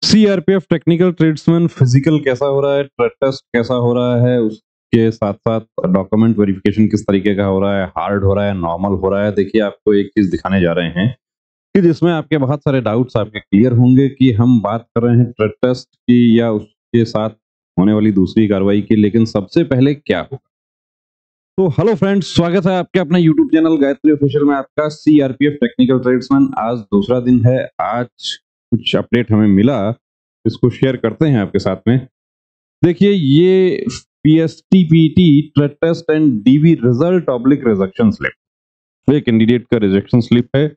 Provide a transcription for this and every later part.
CRPF technical tradesman physical कैसा हो रहा है, ट्रेड टेस्ट कैसा हो रहा है, उसके साथ साथ डॉक्यूमेंट वेरिफिकेशन किस तरीके का हो रहा है, हार्ड हो रहा है, नॉर्मल हो रहा है। देखिए, आपको एक चीज दिखाने जा रहे हैं कि जिसमें आपके बहुत सारे डाउट्स आपके क्लियर होंगे कि हम बात कर रहे हैं ट्रेड टेस्ट की या उसके साथ होने वाली दूसरी कार्रवाई की, लेकिन सबसे पहले क्या होगा। तो हेलो फ्रेंड्स, स्वागत है आपके अपने यूट्यूब चैनल गायत्री ऑफिशियल में। आपका सीआरपीएफ टेक्निकल ट्रेड्समैन आज दूसरा दिन है। आज कुछ अपडेट हमें मिला, इसको शेयर करते हैं आपके साथ में। देखिए, ये PSTPT trade test and DV result oblique rejection slip, ये कैंडिडेट का रिजेक्शन स्लिप है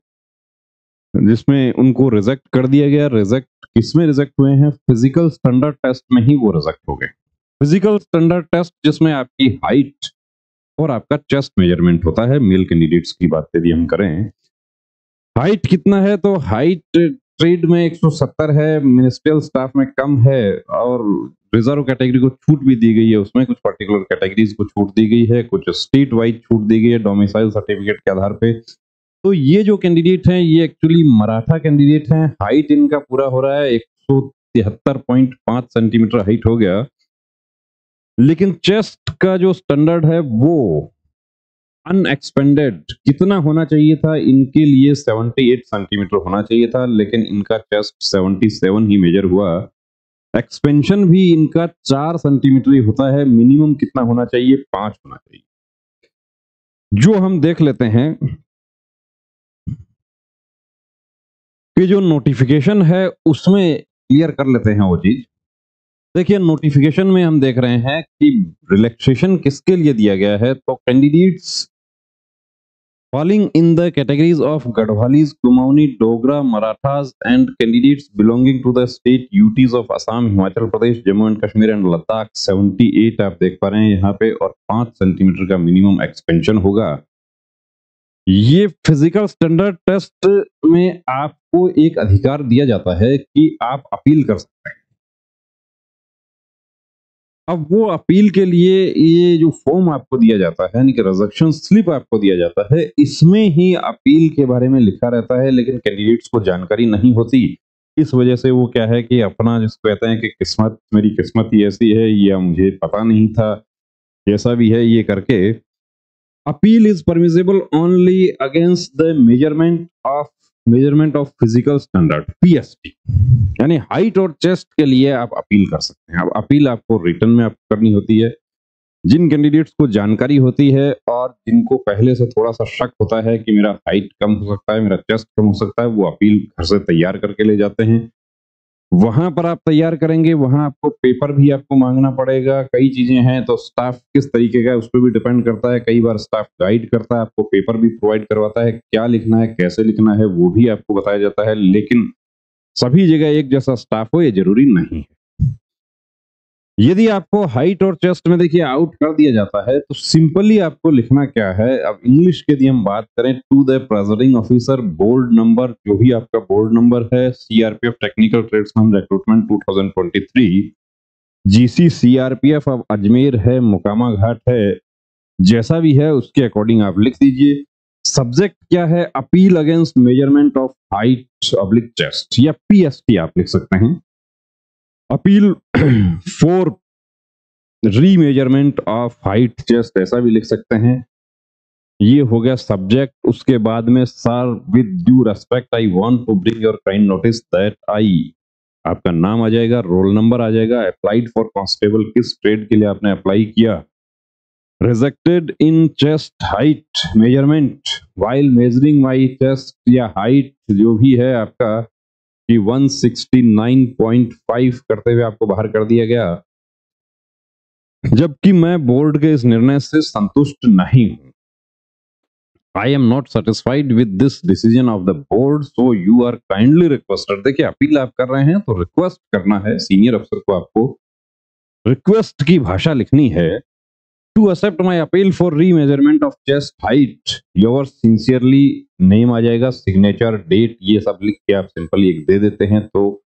जिसमें उनको रिजेक्ट कर दिया गया। रिजेक्ट किसमें रिजेक्ट हुए हैं? फिजिकल स्टैंडर्ड टेस्ट में ही वो रिजेक्ट हो गए। फिजिकल स्टैंडर्ड टेस्ट जिसमें आपकी हाइट और आपका चेस्ट मेजरमेंट होता है। मेल कैंडिडेट्स की बात यदि हम करें, हाइट कितना है तो हाइट ट्रेड में 170 है, मिनिस्ट्रियल स्टाफ में कम है, और रिजर्व कैटेगरी को छूट भी दी गई है। उसमें कुछ पर्टिकुलर कैटेगरीज को छूट दी गई है, कुछ स्टेट वाइज छूट दी गई है डोमिसाइल सर्टिफिकेट के आधार पे। तो ये जो कैंडिडेट हैं ये एक्चुअली मराठा कैंडिडेट हैं। हाइट इनका पूरा हो रहा है 173.5 सेंटीमीटर हाइट हो गया, लेकिन चेस्ट का जो स्टैंडर्ड है वो अनएक्सपेंडेड कितना होना चाहिए था इनके लिए? 78 सेंटीमीटर होना चाहिए था, लेकिन इनका चेस्ट 77 ही मेजर हुआ। एक्सपेंशन भी इनका 4 सेंटीमीटर ही होता है। मिनिमम कितना होना चाहिए? 5 होना चाहिए। जो हम देख लेते हैं कि जो नोटिफिकेशन है उसमें क्लियर कर लेते हैं वो चीज। देखिए, नोटिफिकेशन में हम देख रहे हैं कि रिलैक्सेशन किसके लिए दिया गया है, तो candidates falling in the categories of Gadhwalis, Kumauni, Dogra, Marathas and candidates belonging to the state UTs of Assam, Himachal Pradesh, Jammu and Kashmir and Ladakh 78 आप देख पा रहे हैं यहाँ पे, और 5 सेंटीमीटर का मिनिमम एक्सपेंशन होगा। ये फिजिकल स्टैंडर्ड टेस्ट में आपको एक अधिकार दिया जाता है कि आप अपील कर सकते हैं। अब वो अपील के लिए ये जो फॉर्म आपको दिया जाता है, यानी कि रिजेक्शन स्लिप आपको दिया जाता है, इसमें ही अपील के बारे में लिखा रहता है, लेकिन कैंडिडेट्स को जानकारी नहीं होती। इस वजह से वो क्या है कि अपना जिसको कहते हैं कि किस्मत, मेरी किस्मत ही ऐसी है या मुझे पता नहीं था, जैसा भी है ये करके। Appeal is permissible only against the measurement of physical standard, PST, यानी हाइट और चेस्ट के लिए आप अपील कर सकते हैं। अब अपील आपको रिटर्न में आपको करनी होती है। जिन कैंडिडेट्स को जानकारी होती है और जिनको पहले से थोड़ा सा शक होता है कि मेरा हाइट कम हो सकता है, मेरा चेस्ट कम हो सकता है, वो अपील घर से तैयार करके ले जाते हैं। वहां पर आप तैयार करेंगे, वहां आपको पेपर भी आपको मांगना पड़ेगा। कई चीजें हैं, तो स्टाफ किस तरीके का है उस पर भी डिपेंड करता है। कई बार स्टाफ गाइड करता है, आपको पेपर भी प्रोवाइड करवाता है, क्या लिखना है, कैसे लिखना है, वो भी आपको बताया जाता है। लेकिन सभी जगह एक जैसा स्टाफ हो ये जरूरी नहीं है। यदि आपको हाइट और चेस्ट में देखिए आउट कर दिया जाता है, तो सिंपली आपको लिखना क्या है। अब इंग्लिश के यदि हम बात करें, to the presiding officer, board number, जो भी आपका बोर्ड नंबर है, CRPF technical tradesman recruitment 2023, GC CRPF अब अजमेर है, मुकामा घाट है, जैसा भी है उसके अकॉर्डिंग आप लिख दीजिए। सब्जेक्ट क्या है? Appeal against measurement of height oblique chest, या पीएसटी आप लिख सकते हैं। Appeal for remeasurement of height chest, ऐसा भी लिख सकते हैं। ये हो गया सब्जेक्ट। उसके बाद में, sir with due respect I want to bring your kind notice that I, आपका नाम आ जाएगा, रोल नंबर आ जाएगा, अप्लाइड फॉर कांस्टेबल, किस ट्रेड के लिए आपने अप्लाई किया, rejected in chest height measurement while measuring my chest या हाइट जो भी है आपका, कि 169.5 करते हुए आपको बाहर कर दिया गया, जबकि मैं बोर्ड के इस निर्णय से संतुष्ट नहीं हूं। I am not satisfied with this decision of the board, so you are kindly requested. देखिए, अपील आप कर रहे हैं तो रिक्वेस्ट करना है सीनियर अफसर को, आपको रिक्वेस्ट की भाषा लिखनी है। To accept my appeal for remeasurement of chest height, your sincerely, name आ जाएगा, सिग्नेचर, डेट, ये सब लिख के आप सिंपली एक दे देते हैं, तो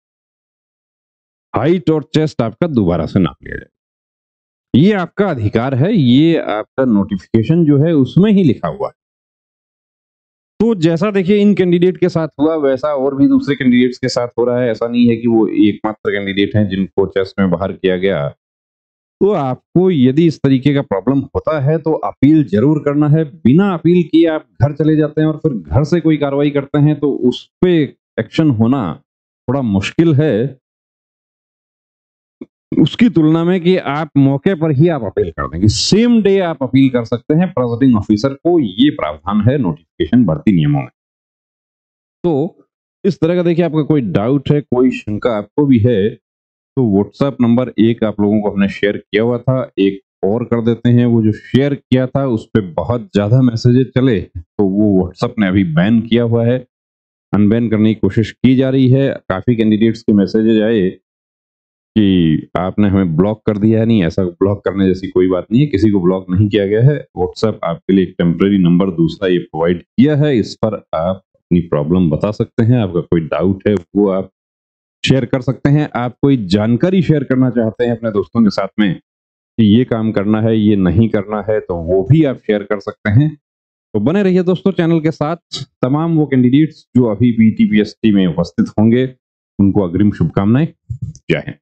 हाइट और चेस्ट आपका दोबारा से नाप लिया जाएगा। ये आपका अधिकार है, ये आपका नोटिफिकेशन जो है उसमें ही लिखा हुआ है। तो तो जैसा देखिए इन कैंडिडेट के साथ हुआ वैसा और भी दूसरे कैंडिडेट्स के साथ हो रहा है। ऐसा नहीं है कि वो एकमात्र कैंडिडेट हैं जिनको चेस में बाहर किया गया। तो आपको यदि इस तरीके का प्रॉब्लम होता है तो अपील जरूर करना है। बिना अपील किए आप घर चले जाते हैं और फिर घर से कोई कार्रवाई करते हैं तो उस पे एक्शन होना थोड़ा मुश्किल है, उसकी तुलना में कि आप मौके पर ही आप अपील कर देंगे। सेम डे आप अपील कर सकते हैं प्रेसिडिंग ऑफिसर को, ये प्रावधान है नोटिफिकेशन भर्ती नियमों में। तो इस तरह का देखिए आपका कोई डाउट है, कोई शंका आपको भी है तो व्हाट्सएप नंबर एक आप लोगों को हमने शेयर किया हुआ था, एक और कर देते हैं। वो जो शेयर किया था उस पे बहुत ज्यादा मैसेजेस चले तो वो व्हाट्सएप ने अभी बैन किया हुआ है, अनबैन करने की कोशिश की जा रही है। काफी कैंडिडेट्स के मैसेजेस आए कि आपने हमें ब्लॉक कर दिया है। नहीं, ऐसा ब्लॉक करने जैसी कोई बात नहीं है, किसी को ब्लॉक नहीं किया गया है। व्हाट्सएप आपके लिए एक टेम्परेरी नंबर दूसरा ये प्रोवाइड किया है, इस पर आप अपनी प्रॉब्लम बता सकते हैं। आपका कोई डाउट है वो आप शेयर कर सकते हैं। आप कोई जानकारी शेयर करना चाहते हैं अपने दोस्तों के साथ में कि ये काम करना है, ये नहीं करना है, तो वो भी आप शेयर कर सकते हैं। तो बने रहिए दोस्तों चैनल के साथ। तमाम वो कैंडिडेट्स जो अभी बीटीपीएससी में उपस्थित होंगे उनको अग्रिम शुभकामनाएं। जय हिंद।